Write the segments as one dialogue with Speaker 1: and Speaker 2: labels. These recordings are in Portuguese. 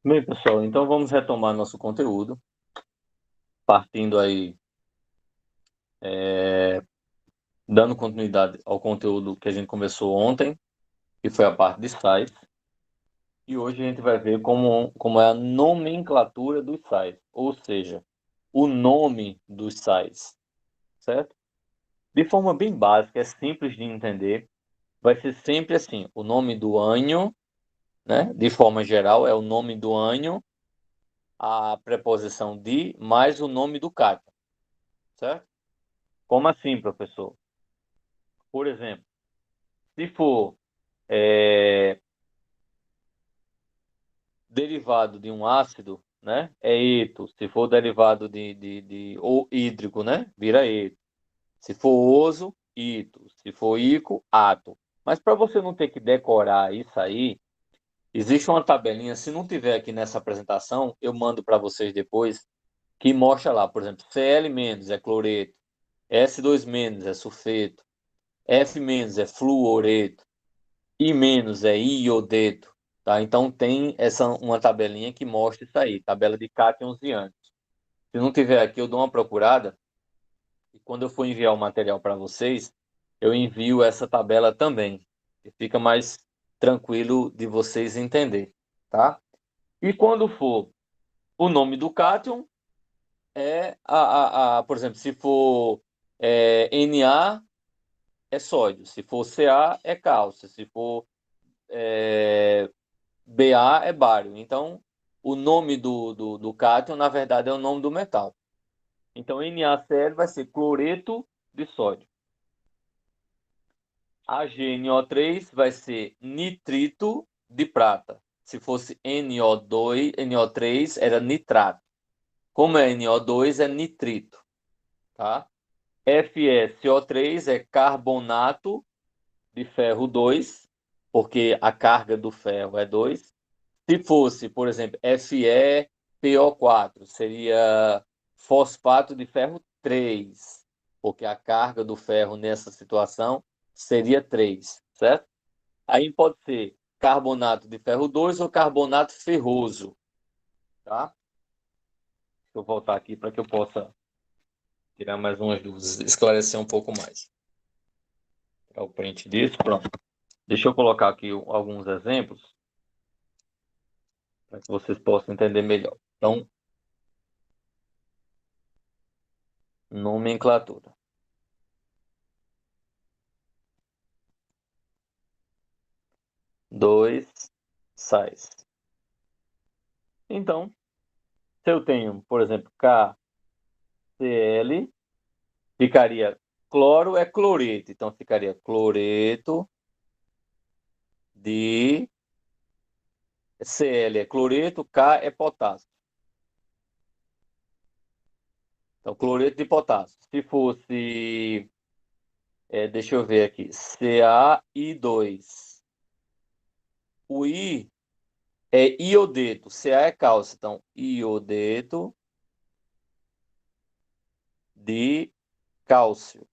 Speaker 1: Bem, pessoal, então vamos retomar nosso conteúdo, partindo aí, dando continuidade ao conteúdo que a gente começou ontem, que foi a parte de sites, e hoje a gente vai ver como é a nomenclatura dos sites, ou seja, o nome dos sites, certo? De forma bem básica, é simples de entender, vai ser sempre assim, o nome do ano, né? De forma geral, é o nome do ano, a preposição de, mais o nome do cara, certo? Como assim, professor? Por exemplo, se for é, derivado de um ácido, né, é eto. Se for derivado ou hídrico, né, vira eto. Se for oso, ito. Se for ico, ato. Mas para você não ter que decorar isso aí, existe uma tabelinha. Se não tiver aqui nessa apresentação, eu mando para vocês depois, que mostra lá, por exemplo, Cl- é cloreto, S2- é sulfeto, F- é fluoreto, I- é iodeto, tá? Então tem uma tabelinha que mostra isso aí, tabela de cátions e ânions. Se não tiver aqui, eu dou uma procurada e quando eu for enviar o material para vocês, eu envio essa tabela também. E fica mais tranquilo de vocês entender, tá? E quando for o nome do cátion, por exemplo, se for Na, é sódio. Se for Ca, é cálcio. Se for é, Ba é bário. Então, o nome do cátion, na verdade, é o nome do metal. Então, NaCl vai ser cloreto de sódio. AgNO3 vai ser nitrito de prata. Se fosse NO2, NO3 era nitrato. Como é NO2, é nitrito. Tá? FeCO3 é carbonato de ferro 2, porque a carga do ferro é 2. Se fosse, por exemplo, FePO4, seria fosfato de ferro 3, porque a carga do ferro nessa situação seria 3, certo? Aí pode ser carbonato de ferro 2 ou carbonato ferroso, tá? Deixa eu voltar aqui para que eu possa tirar mais umas dúvidas, esclarecer um pouco mais. É o print disso, pronto. Deixa eu colocar aqui alguns exemplos para que vocês possam entender melhor. Então, nomenclatura. Dois sais. Então, se eu tenho, por exemplo, KCl, ficaria cloro é cloreto, então ficaria cloreto de Cl é cloreto, K é potássio. Então, cloreto de potássio. Se fosse, deixa eu ver aqui, CaI2. O I é iodeto, Ca é cálcio, então iodeto de cálcio,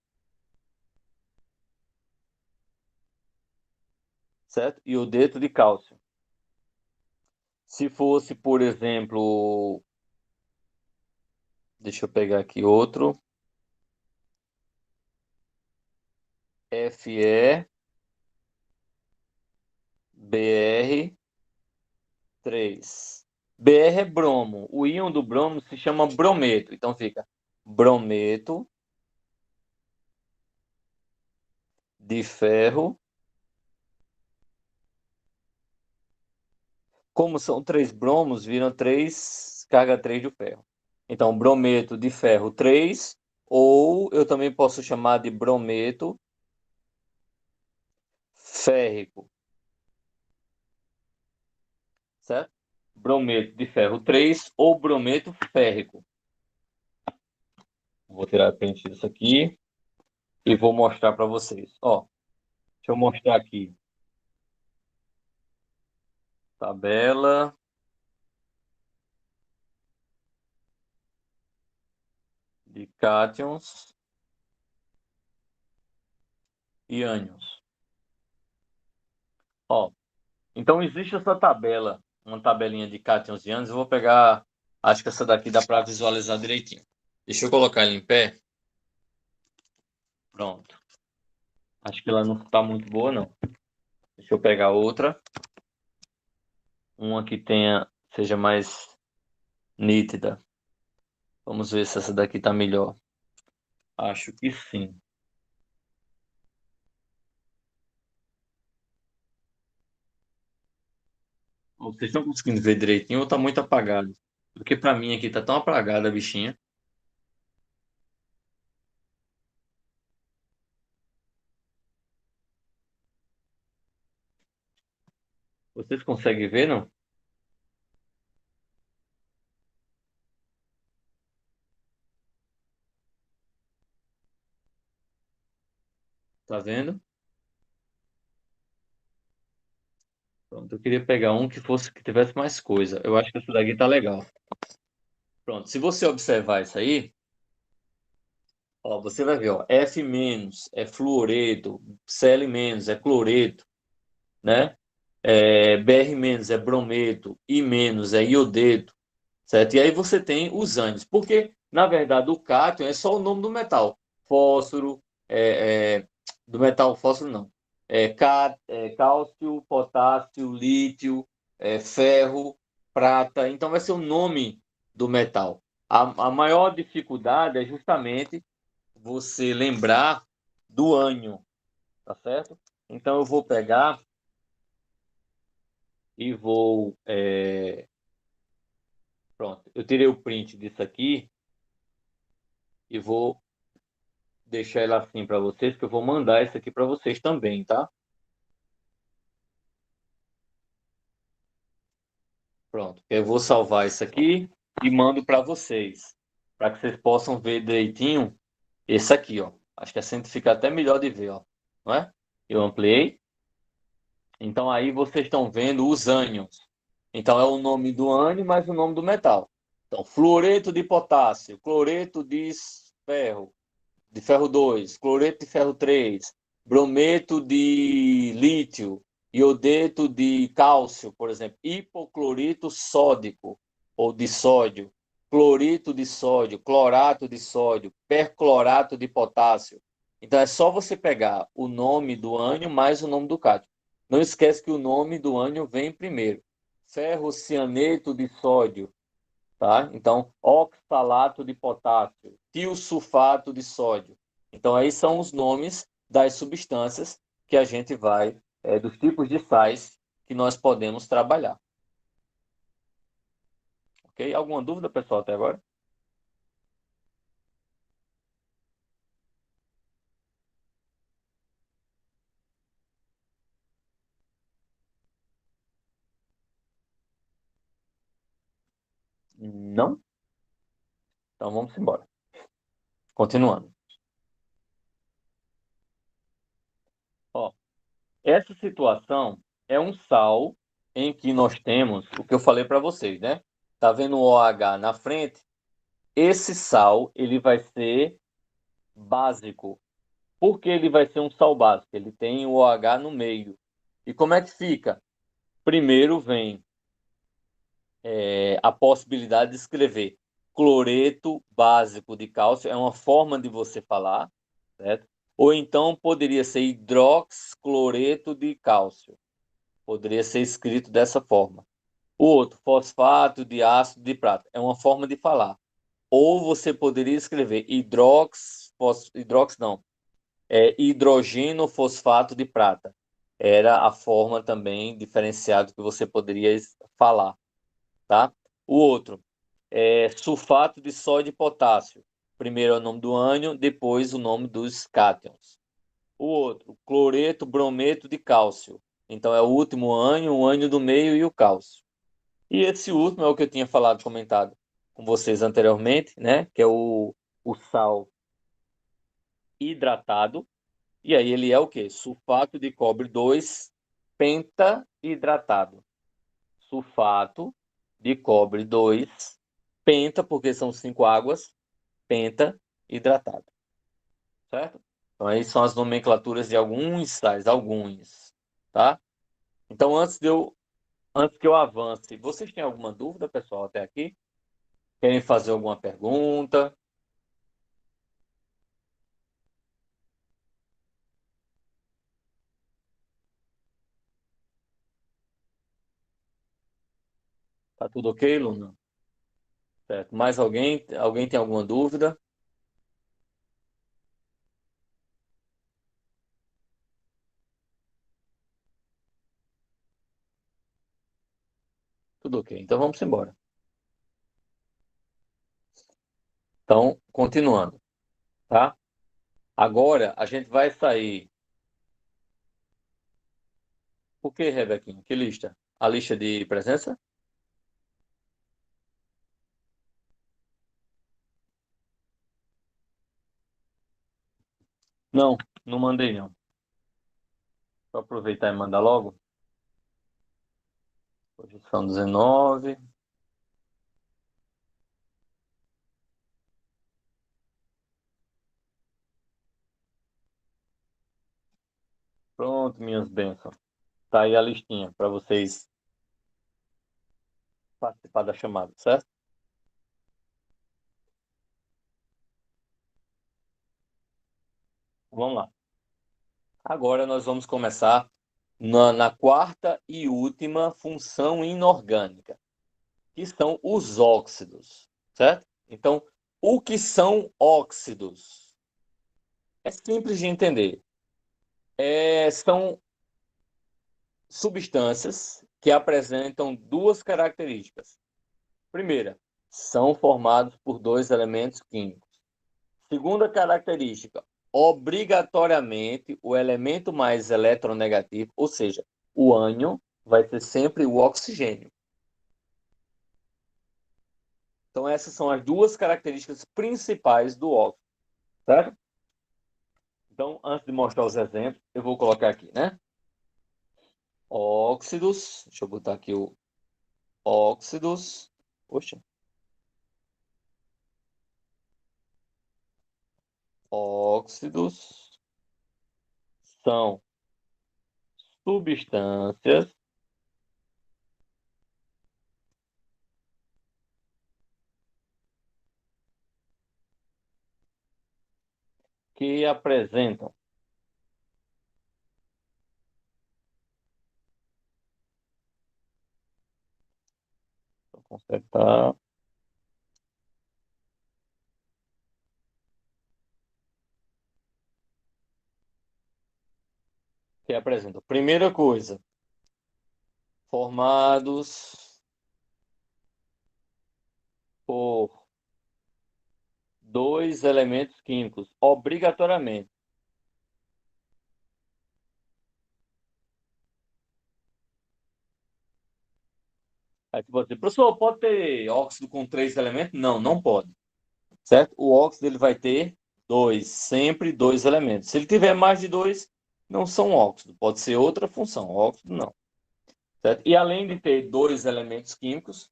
Speaker 1: certo? Iodeto de cálcio. Se fosse, por exemplo, deixa eu pegar aqui outro, FeBr3. Br é bromo. O íon do bromo se chama brometo. Então fica brometo de ferro. Como são três bromos, viram três, carga 3 do ferro. Então, brometo de ferro 3, ou eu também posso chamar de brometo férrico, certo? Brometo de ferro 3 ou brometo férrico. Vou tirar a print disso aqui e vou mostrar para vocês. Ó, deixa eu mostrar aqui. Tabela de cátions e ânions. Ó, então existe essa tabela uma tabelinha de cátions e ânions. Eu vou pegar, acho que essa daqui dá para visualizar direitinho. Deixa eu colocar ele em pé. Pronto. Acho que ela não está muito boa, não. Deixa eu pegar outra. Uma que seja mais nítida. Vamos ver se essa daqui está melhor. Acho que sim. Vocês estão conseguindo ver direitinho ou está muito apagado? Porque para mim aqui está tão apagada a bichinha. Vocês conseguem ver, não? Tá vendo? Pronto, eu queria pegar um que tivesse mais coisa. Eu acho que essa daqui tá legal. Pronto, se você observar isso aí, ó, você vai ver, ó, F- é fluoreto, Cl- é cloreto, né? Br- é brometo, I- é iodeto, certo? E aí você tem os ânions, porque, na verdade, o cátion é só o nome do metal. Fósforo, do metal fósforo não. Cálcio, potássio, lítio, ferro, prata. Então vai ser o nome do metal. A maior dificuldade é justamente você lembrar do ânion, tá certo? Então eu vou pegar e vou. Pronto, eu tirei o print disso aqui e vou deixar ele assim para vocês, que eu vou mandar isso aqui para vocês também, tá? Pronto, eu vou salvar isso aqui e mando para vocês, para que vocês possam ver direitinho esse aqui, ó. Acho que assim fica até melhor de ver, ó. Não é? Eu ampliei. Então aí vocês estão vendo os ânions. Então é o nome do ânion mais o nome do metal. Então, fluoreto de potássio, cloreto de ferro 2, cloreto de ferro 3, brometo de lítio, iodeto de cálcio, por exemplo, hipoclorito sódico ou de sódio, clorito de sódio, clorato de sódio, perclorato de potássio. Então é só você pegar o nome do ânion mais o nome do cátion. Não esquece que o nome do ânion vem primeiro. Ferrocianeto de sódio, tá? Então, oxalato de potássio, tiosulfato de sódio. Então, aí são os nomes das substâncias que a gente vai, dos tipos de sais que nós podemos trabalhar. Ok? Alguma dúvida, pessoal, até agora? Não? Então, vamos embora. Continuando. Ó, essa situação é um sal em que nós temos o que eu falei para vocês, né? Tá vendo o OH na frente? Esse sal, ele vai ser básico. Por que ele vai ser um sal básico? Ele tem o OH no meio. E como é que fica? Primeiro vem a possibilidade de escrever cloreto básico de cálcio, é uma forma de você falar, certo? Ou então poderia ser hidroxicloreto de cálcio. Poderia ser escrito dessa forma. O outro, fosfato de ácido de prata, é uma forma de falar. Ou você poderia escrever hidrox não, hidrogênio fosfato de prata. Era a forma também diferenciada que você poderia falar, tá? O outro é sulfato de sódio e potássio. Primeiro é o nome do ânion, depois o nome dos cátions. O outro, cloreto, brometo de cálcio. Então é o último ânion, o ânion do meio e o cálcio. E esse último é o que eu tinha falado, comentado com vocês anteriormente, né? Que é o sal hidratado. E aí ele é o quê? Sulfato de cobre 2 pentahidratado. Sulfato de cobre 2 penta, porque são 5 águas, pentahidratado. Certo? Então aí são as nomenclaturas de alguns sais, alguns, tá? Então antes de eu Antes que eu avance, vocês têm alguma dúvida, pessoal, até aqui? Querem fazer alguma pergunta? Tá tudo ok, Luna? Certo. Mais alguém? Alguém tem alguma dúvida? Tudo ok. Então vamos embora. Então, continuando, tá? Agora a gente vai sair. O que, Rebequinha? Que lista? A lista de presença? Não, não mandei não. Vou aproveitar e mandar logo. Hoje são 19. Pronto, minhas bênçãos. Tá aí a listinha para vocês participar da chamada, certo? Vamos lá. Agora nós vamos começar na quarta e última função inorgânica, que são os óxidos, certo? Então, o que são óxidos? É simples de entender. São substâncias que apresentam duas características. Primeira, são formados por dois elementos químicos. Segunda característica, obrigatoriamente o elemento mais eletronegativo, ou seja, o ânion, vai ser sempre o oxigênio. Então, essas são as duas características principais do óxido, certo? Então, antes de mostrar os exemplos, eu vou colocar aqui, né? Óxidos, deixa eu botar aqui o óxidos. Poxa, óxidos são substâncias que apresentam, vou consertar, que apresentam, primeira coisa, formados por dois elementos químicos, obrigatoriamente. Aí você pode dizer, professor, pode ter óxido com três elementos? Não, não pode, certo? O óxido ele vai ter dois, sempre dois elementos. Se ele tiver mais de dois, não são óxido, pode ser outra função, óxido não, certo? E além de ter dois elementos químicos,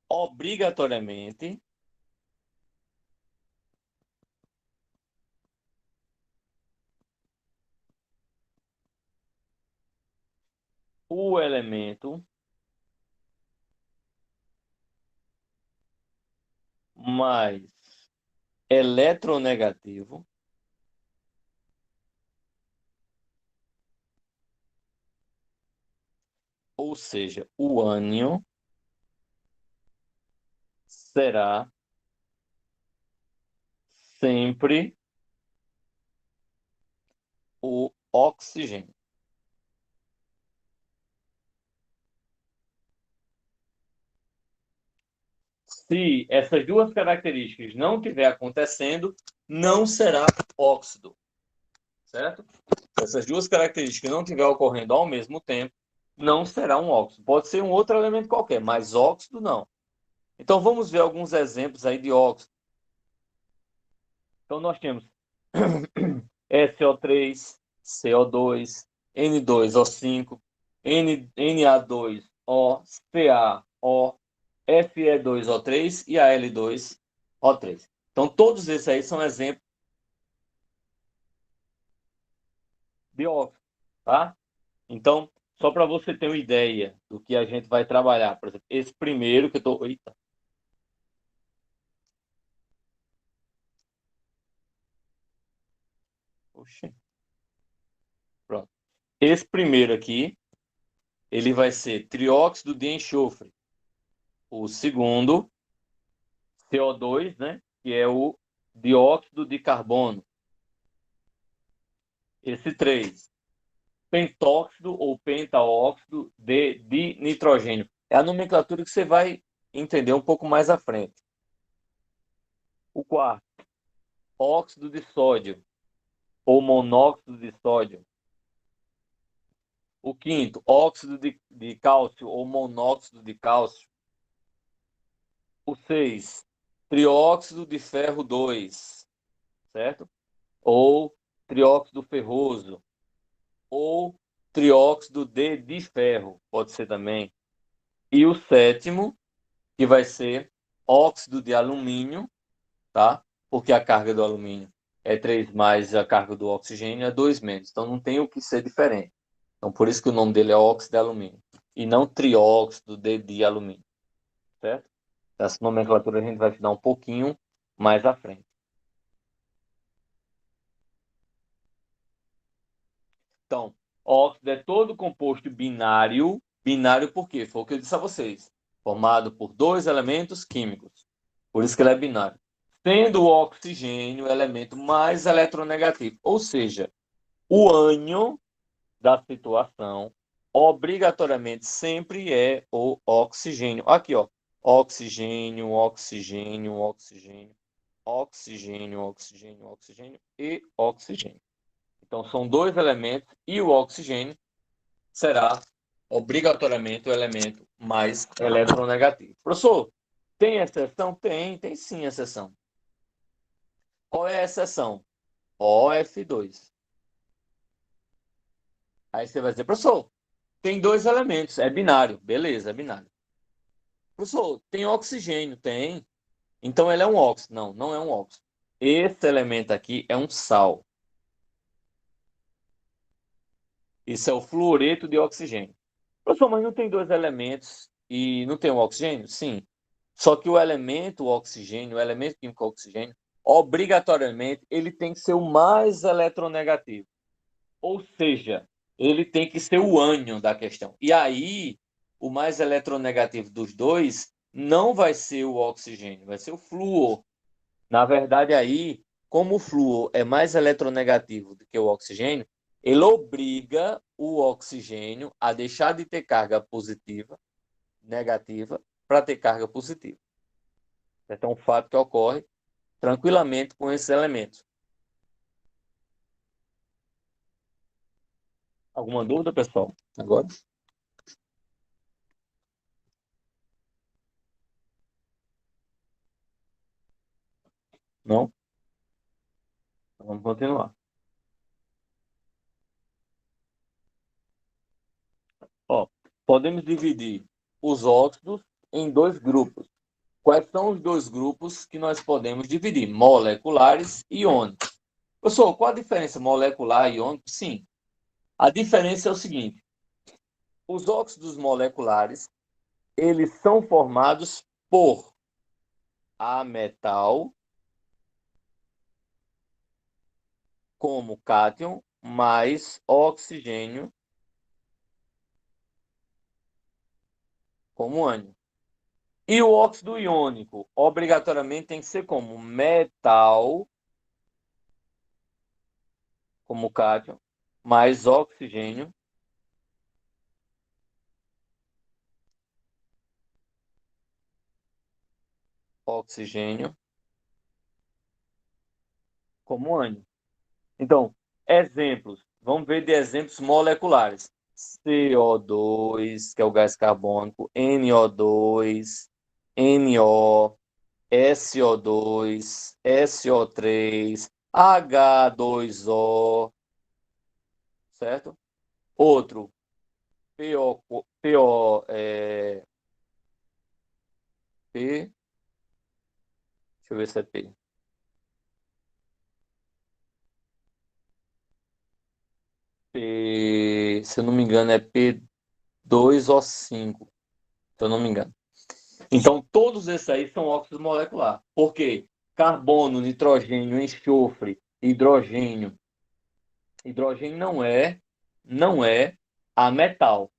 Speaker 1: obrigatoriamente, o elemento mais eletronegativo, ou seja, o ânion, será sempre o oxigênio. Se essas duas características não estiver acontecendo, não será óxido, certo? Se essas duas características não estiver ocorrendo ao mesmo tempo, não será um óxido. Pode ser um outro elemento qualquer, mas óxido não. Então vamos ver alguns exemplos aí de óxido. Então nós temos SO3, CO2, N2O5, Na2O, CaO, Fe2O3 e Al2O3. Então, todos esses aí são exemplos de óxido, tá? Então, só para você ter uma ideia do que a gente vai trabalhar. Por exemplo, esse primeiro que eu tô. Eita. Oxi. Pronto. Esse primeiro aqui, ele vai ser trióxido de enxofre. O segundo, CO2, né? Que é o dióxido de carbono. Esse três, pentóxido ou pentaóxido de nitrogênio. É a nomenclatura que você vai entender um pouco mais à frente. O quarto, óxido de sódio ou monóxido de sódio. O quinto, óxido de cálcio ou monóxido de cálcio. O seis, trióxido de ferro 2, certo? Ou trióxido ferroso, ou trióxido de ferro, pode ser também. E o sétimo, que vai ser óxido de alumínio, tá? Porque a carga do alumínio é 3 mais a carga do oxigênio é 2 menos. Então não tem o que ser diferente. Então por isso que o nome dele é óxido de alumínio e não trióxido de alumínio, certo? Essa nomenclatura a gente vai estudar um pouquinho mais à frente. Então, óxido é todo composto binário. Binário por quê? Foi o que eu disse a vocês. Formado por dois elementos químicos. Por isso que ele é binário. Sendo o oxigênio o elemento mais eletronegativo. Ou seja, o ânion da situação obrigatoriamente sempre é o oxigênio. Aqui, ó. Oxigênio, oxigênio, oxigênio, oxigênio, oxigênio, oxigênio e oxigênio. Então, são dois elementos e o oxigênio será obrigatoriamente o elemento mais eletronegativo. Professor, tem exceção? Tem sim exceção. Qual é a exceção? OF2. Aí você vai dizer, professor, tem dois elementos, é binário. Beleza, é binário. Professor, tem oxigênio? Tem. Então ele é um óxido. Não, não é um óxido. Esse elemento aqui é um sal. Isso é o fluoreto de oxigênio. Professor, mas não tem dois elementos e não tem o oxigênio? Sim. Só que o elemento o oxigênio, o elemento químico oxigênio, obrigatoriamente ele tem que ser o mais eletronegativo. Ou seja, ele tem que ser o ânion da questão. E aí, o mais eletronegativo dos dois não vai ser o oxigênio, vai ser o flúor. Na verdade, aí, como o flúor é mais eletronegativo do que o oxigênio, ele obriga o oxigênio a deixar de ter carga positiva, negativa, para ter carga positiva. Então, é um fato que ocorre tranquilamente com esses elementos. Alguma dúvida, pessoal? Agora? Não? Então, vamos continuar. Ó, podemos dividir os óxidos em dois grupos. Quais são os dois grupos que nós podemos dividir? Moleculares e iônicos. Pessoal, qual a diferença molecular e iônico? Sim. A diferença é o seguinte: os óxidos moleculares, eles são formados por ametal, como cátion, mais oxigênio, como ânion. E o óxido iônico, obrigatoriamente, tem que ser como metal, como cátion, mais oxigênio, oxigênio, como ânion. Então, exemplos. Vamos ver de exemplos moleculares. CO2, que é o gás carbônico, NO2, NO, SO2, SO3, H2O, certo? Outro, P, deixa eu ver se é P. Se eu não me engano, é P. 2O5, se eu não me engano. Então, todos esses aí são óxidos moleculares. Por quê? Carbono, nitrogênio, enxofre, hidrogênio. Hidrogênio não é ametal.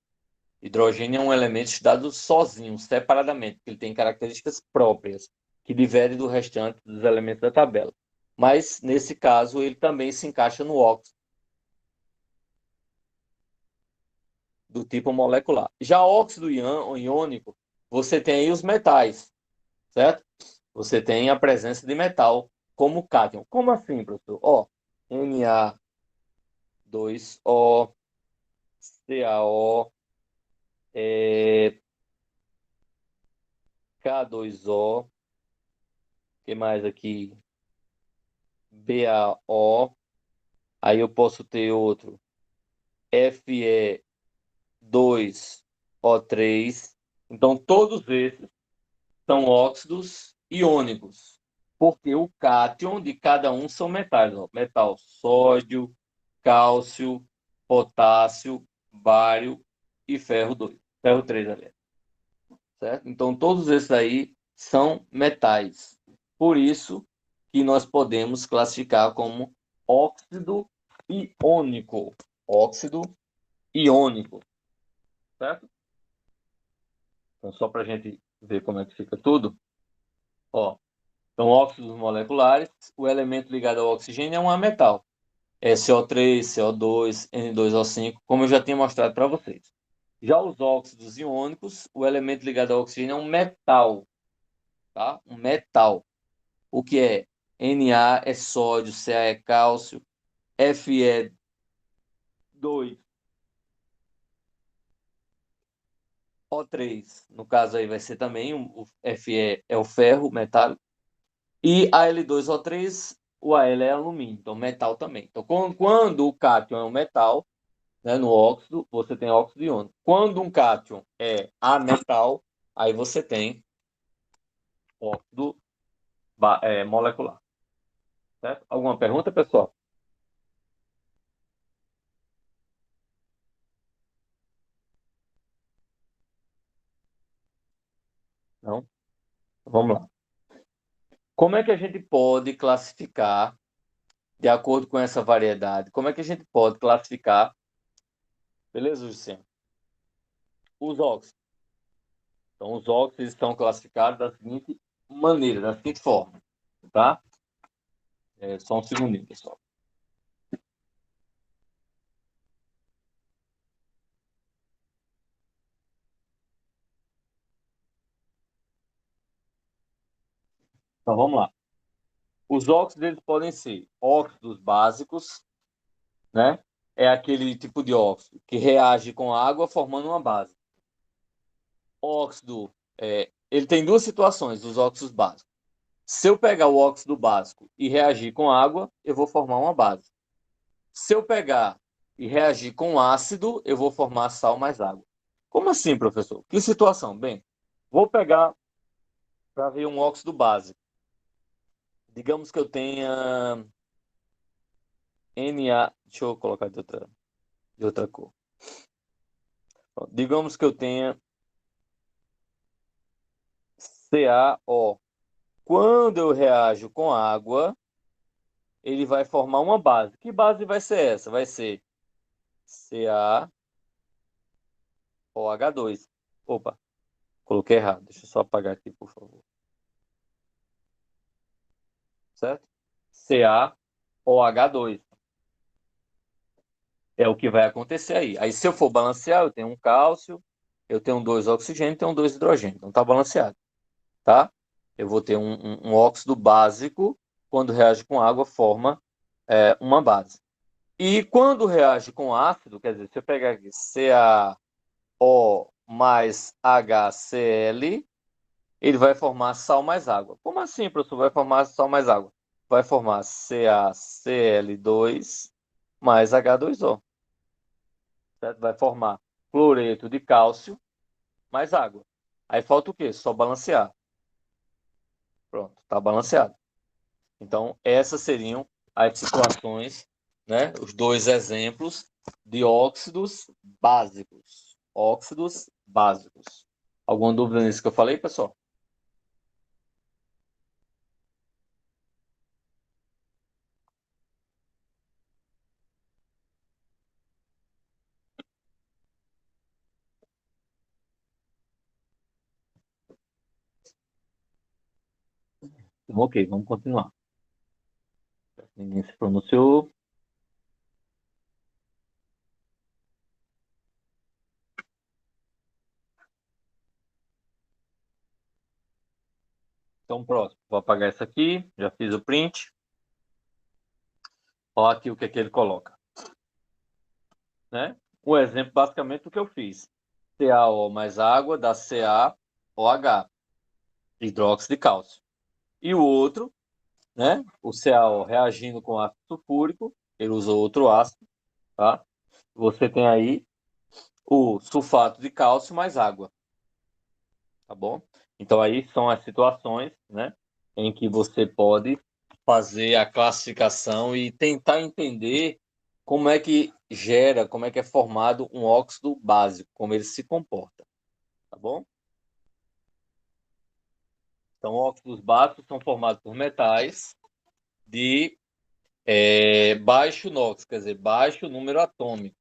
Speaker 1: Hidrogênio é um elemento estudado sozinho, separadamente, porque ele tem características próprias, que diferem do restante dos elementos da tabela. Mas, nesse caso, ele também se encaixa no óxido do tipo molecular. Já óxido iônico, você tem aí os metais, certo? Você tem a presença de metal como cátion. Como assim, professor? Ó, Na2O, CaO, K2O, que mais aqui? BaO, aí eu posso ter outro, Fe2O3. Então, todos esses são óxidos iônicos, porque o cátion de cada um são metais. Ó. Metal sódio, cálcio, potássio, bário e ferro 2. Ferro 3, aliás. Certo? Então, todos esses aí são metais. Por isso que nós podemos classificar como óxido iônico. Óxido iônico. Certo? Então, só para a gente ver como é que fica tudo. Ó, então, óxidos moleculares, o elemento ligado ao oxigênio é um ametal. É CO3, CO2, N2O5, como eu já tinha mostrado para vocês. Já os óxidos iônicos, o elemento ligado ao oxigênio é um metal, tá? Um metal. O que é? Na é sódio, Ca é cálcio, Fe2O3, no caso aí vai ser também, o Fe é o ferro metálico, e Al2O3, o Al é alumínio, então metal também. Então, quando o cátion é um metal, né, no óxido, você tem óxido iônico. Quando um cátion é ametal, aí você tem óxido molecular. Certo? Alguma pergunta, pessoal? Não? Vamos lá. Como é que a gente pode classificar, de acordo com essa variedade, como é que a gente pode classificar, beleza, Luciano? Os óxidos. Então, os óxidos estão classificados da seguinte maneira, da seguinte forma, tá? Só um segundinho, pessoal. Então, vamos lá. Os óxidos, eles podem ser óxidos básicos, né? É aquele tipo de óxido que reage com água formando uma base. Óxido, ele tem duas situações dos óxidos básicos. Se eu pegar o óxido básico e reagir com água, eu vou formar uma base. Se eu pegar e reagir com ácido, eu vou formar sal mais água. Como assim, professor? Que situação? Bem, vou pegar para ver um óxido básico. Digamos que eu tenha Na, deixa eu colocar de outra cor. Digamos que eu tenha CaO. Quando eu reajo com água, ele vai formar uma base. Que base vai ser essa? Vai ser CaOH2. Opa, coloquei errado. Deixa eu só apagar aqui, por favor. Certo? CaOH2. É o que vai acontecer aí. Aí, se eu for balancear, eu tenho um cálcio, eu tenho dois oxigênios, tenho dois hidrogênios. Então, está balanceado. Tá? Eu vou ter um óxido básico, quando reage com água, forma uma base. E quando reage com ácido, quer dizer, se eu pegar aqui CaO mais HCl, ele vai formar sal mais água. Como assim, professor? Vai formar sal mais água? Vai formar CaCl2 mais H2O. Certo? Vai formar cloreto de cálcio mais água. Aí falta o quê? Só balancear. Pronto, está balanceado. Então, essas seriam as situações, né? Os dois exemplos de óxidos básicos. óxidos básicos. Alguma dúvida nisso que eu falei, pessoal? Então, ok, vamos continuar. Ninguém se pronunciou. Então, próximo. Vou apagar isso aqui. Já fiz o print. Olha aqui o que é que ele coloca. Né? Um exemplo, basicamente, do que eu fiz. CaO mais água dá CaOH, hidróxido de cálcio. E o outro, né? O CaO reagindo com ácido sulfúrico, ele usou outro ácido, tá? Você tem aí o sulfato de cálcio mais água, tá bom? Então aí são as situações, né, em que você pode fazer a classificação e tentar entender como é que gera, como é que é formado um óxido básico, como ele se comporta, tá bom? Então, óxidos básicos são formados por metais de baixo NOx, quer dizer, baixo número atômico.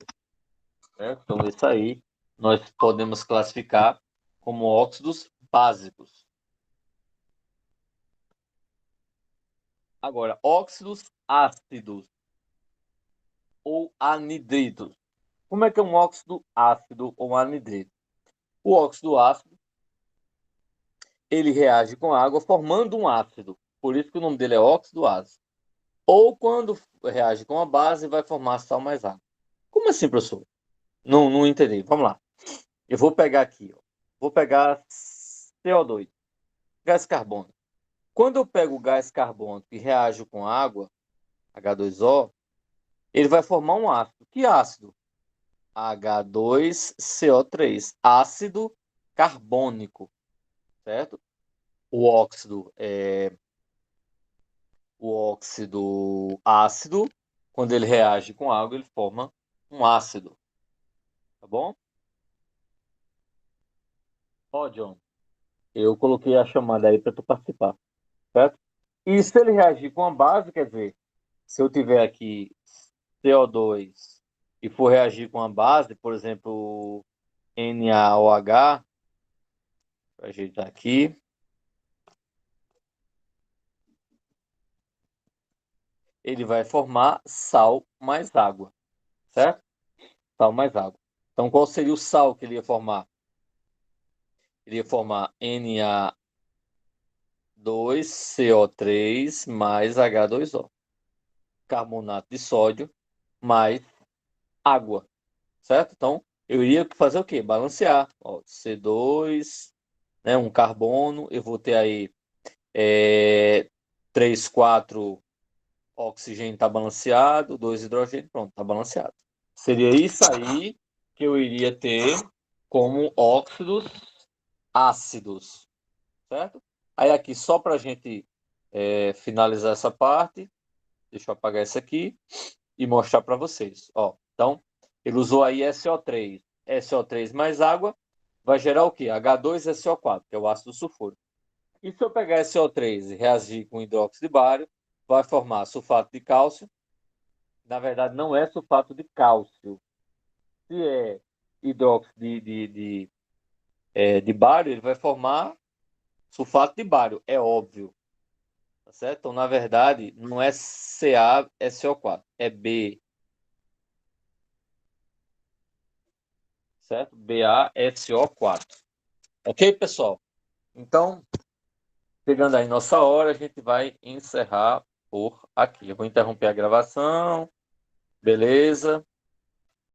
Speaker 1: Certo? Então, isso aí nós podemos classificar como óxidos básicos. Agora, óxidos ácidos ou anidridos. Como é que é um óxido ácido ou anidrito? O óxido ácido, ele reage com água formando um ácido. Por isso que o nome dele é óxido ácido. Ou quando reage com a base, vai formar sal mais água. Como assim, professor? Não entendi. Vamos lá. Eu vou pegar aqui. Ó. Vou pegar CO2, gás carbônico. Quando eu pego o gás carbônico e reajo com água, H2O, ele vai formar um ácido. Que ácido? H2CO3, ácido carbônico, certo? O óxido ácido, quando ele reage com água, ele forma um ácido, tá bom? Ó, John, eu coloquei a chamada aí para tu participar, certo? E se ele reagir com a base, quer dizer, se eu tiver aqui CO2 e for reagir com a base, por exemplo, NaOH, vou ajeitar aqui, ele vai formar sal mais água, certo? Sal mais água. Então, qual seria o sal que ele ia formar? Ele ia formar Na2CO3 mais H2O. Carbonato de sódio mais água, certo? Então, eu iria fazer o quê? Balancear. Ó, C2, né, um carbono, eu vou ter aí 3, 4 oxigênio está balanceado, 2 hidrogênio, pronto, está balanceado. Seria isso aí que eu iria ter como óxidos ácidos, certo? Aí aqui, só para a gente finalizar essa parte, deixa eu apagar essa aqui e mostrar para vocês. Ó, então, ele usou aí SO3. SO3 mais água vai gerar o quê? H2SO4, que é o ácido sulfúrico. E se eu pegar SO3 e reagir com hidróxido de bário, vai formar sulfato de cálcio. Na verdade, não é sulfato de cálcio. Se é hidróxido de bário, ele vai formar sulfato de bário, é óbvio. Tá certo? Então, na verdade, não é CaSO4, é B. Certo? BaSO4. Ok, pessoal? Então, chegando aí nossa hora, a gente vai encerrar por aqui. Eu vou interromper a gravação. Beleza?